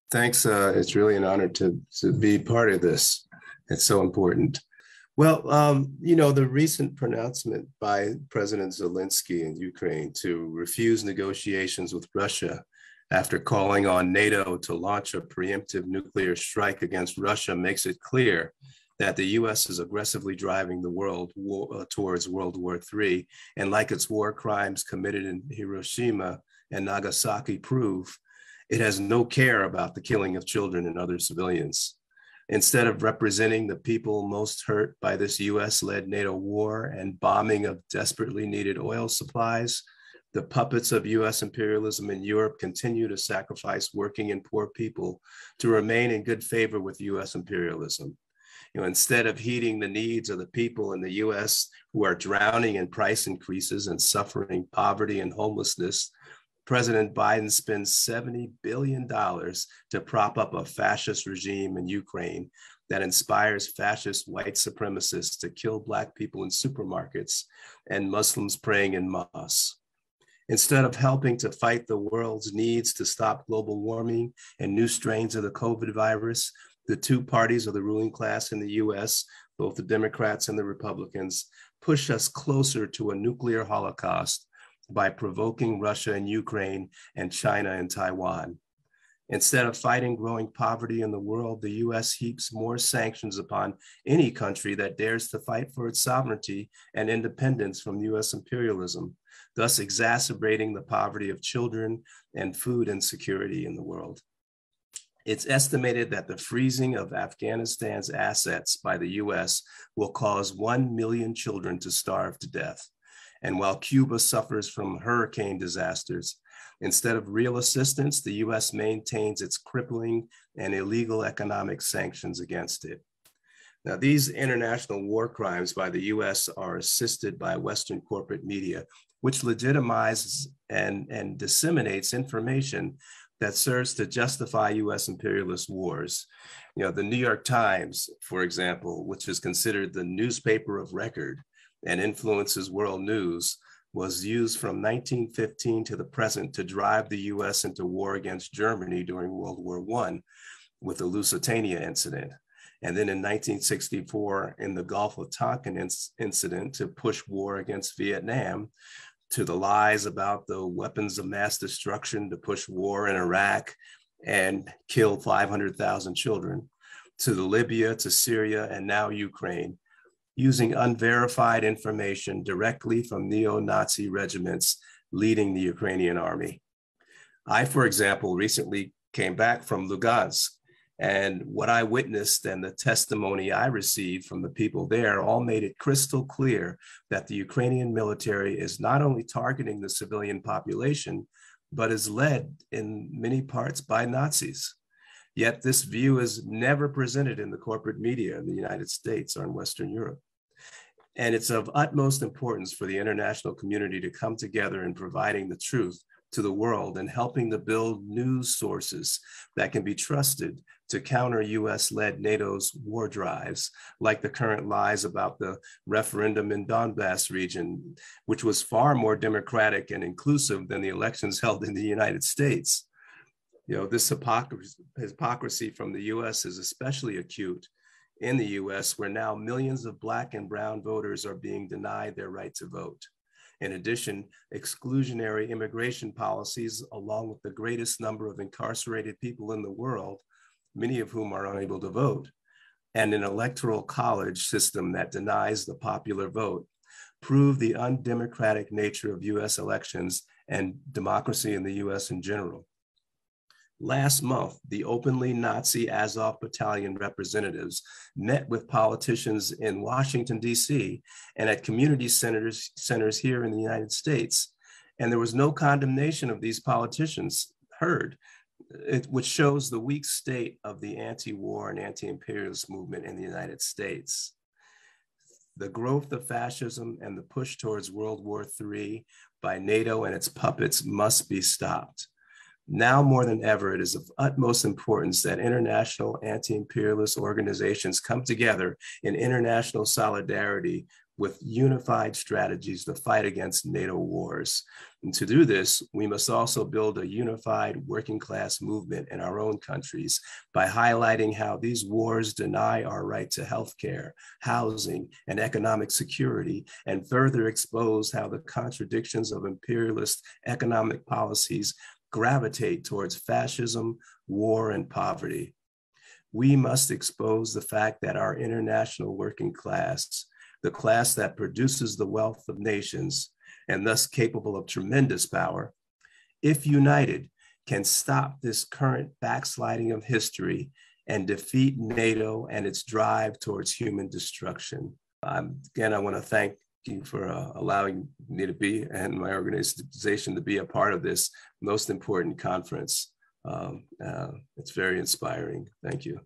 Thanks. It's really an honor to be part of this. It's so important. Well, the recent pronouncement by President Zelensky in Ukraine to refuse negotiations with Russia after calling on NATO to launch a preemptive nuclear strike against Russia makes it clear that the US is aggressively driving the world towards World War III. And like its war crimes committed in Hiroshima and Nagasaki prove, it has no care about the killing of children and other civilians. Instead of representing the people most hurt by this US led NATO war and bombing of desperately needed oil supplies, the puppets of US imperialism in Europe continue to sacrifice working and poor people to remain in good favor with US imperialism. Instead of heeding the needs of the people in the US who are drowning in price increases and suffering poverty and homelessness, President Biden spends $70 billion to prop up a fascist regime in Ukraine that inspires fascist white supremacists to kill Black people in supermarkets and Muslims praying in mosques. Instead of helping to fight the world's needs to stop global warming and new strains of the COVID virus, the two parties of the ruling class in the US, both the Democrats and the Republicans, push us closer to a nuclear holocaust by provoking Russia and Ukraine and China and Taiwan. Instead of fighting growing poverty in the world, the US heaps more sanctions upon any country that dares to fight for its sovereignty and independence from US imperialism, thus exacerbating the poverty of children and food insecurity in the world. It's estimated that the freezing of Afghanistan's assets by the US will cause 1 million children to starve to death. And while Cuba suffers from hurricane disasters, instead of real assistance, the US maintains its crippling and illegal economic sanctions against it. Now, these international war crimes by the US are assisted by Western corporate media, which legitimizes and disseminates information that serves to justify US imperialist wars. The New York Times, for example, which is considered the newspaper of record and influences world news, was used from 1915 to the present to drive the US into war against Germany during World War I with the Lusitania incident. And then in 1964, in the Gulf of Tonkin incident to push war against Vietnam, to the lies about the weapons of mass destruction to push war in Iraq and kill 500,000 children, to the Libya, to Syria, and now Ukraine, using unverified information directly from neo-Nazi regiments leading the Ukrainian army. I, for example, recently came back from Lugansk, and what I witnessed and the testimony I received from the people there all made it crystal clear that the Ukrainian military is not only targeting the civilian population, but is led in many parts by Nazis. Yet this view is never presented in the corporate media in the United States or in Western Europe. And it's of utmost importance for the international community to come together in providing the truth to the world and helping to build news sources that can be trusted to counter US-led NATO's war drives, like the current lies about the referendum in Donbass region, which was far more democratic and inclusive than the elections held in the United States. This hypocrisy from the US is especially acute in the US, where now millions of Black and brown voters are being denied their right to vote. In addition, exclusionary immigration policies, along with the greatest number of incarcerated people in the world, many of whom are unable to vote, and an electoral college system that denies the popular vote, prove the undemocratic nature of US elections and democracy in the US in general. Last month, the openly Nazi Azov Battalion representatives met with politicians in Washington, D.C., and at community centers here in the United States. And there was no condemnation of these politicians heard, which shows the weak state of the anti-war and anti-imperialist movement in the United States. The growth of fascism and the push towards World War III by NATO and its puppets must be stopped. Now more than ever, it is of utmost importance that international anti-imperialist organizations come together in international solidarity with unified strategies to fight against NATO wars. And to do this, we must also build a unified working class movement in our own countries by highlighting how these wars deny our right to healthcare, housing, and economic security, and further expose how the contradictions of imperialist economic policies gravitate towards fascism, war, and poverty. We must expose the fact that our international working class, the class that produces the wealth of nations and thus capable of tremendous power, if united, can stop this current backsliding of history and defeat NATO and its drive towards human destruction. Again, I want to thank you for allowing me to be and my organization to be a part of this most important conference. It's very inspiring. Thank you.